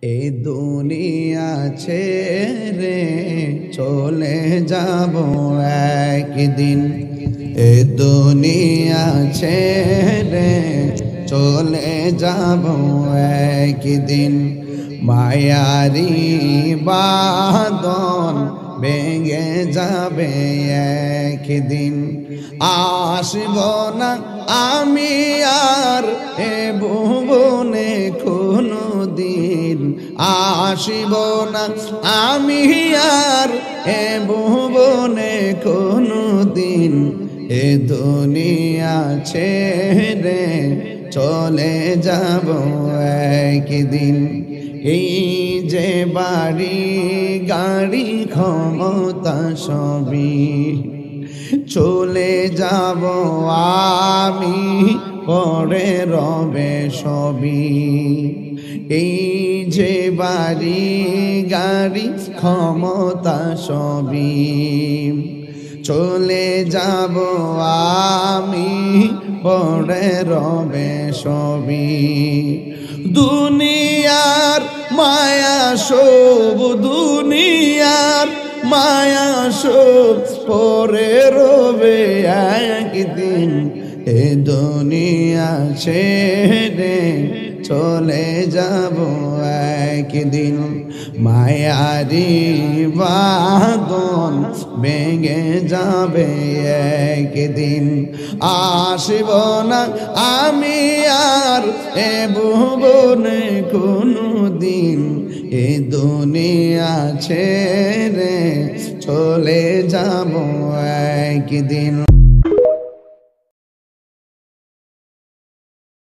এই দুনিয়া ছেড়ে চলে যাব একদিন। এই দুনিয়া ছেড়ে চলে যাব একদিন। মায়ারি বাঁধন ভেঙে যাবে একদিন। আসব না আমি আর এ ভুবনে কোনো দিন। আসব না আমি আর এ ভুবনে কোনো দিন। এ দুনিয়া ছেড়ে চলে যাব একদিন। এই যে বাড়ি গাড়ি ক্ষমতা সবই চলে যাব আমি, পরে রবে সবই। এই যে বাড়ি গাড়ি ক্ষমতা সবই চলে যাব আমি, পরে রবে সবই। দুনিয়ার মায়া সব, দুনিয়ার মায়া সব পরে রবে একদিন। এ দুনিয়া ছেড়ে চলে যাব একদিন। মায়ারি বাঁধন ভেঙে যাবে একদিন। আসব না আমি আর এ ভুবনে কোনো দিন। এ দুনিয়া ছেড়ে চলে যাব একদিন।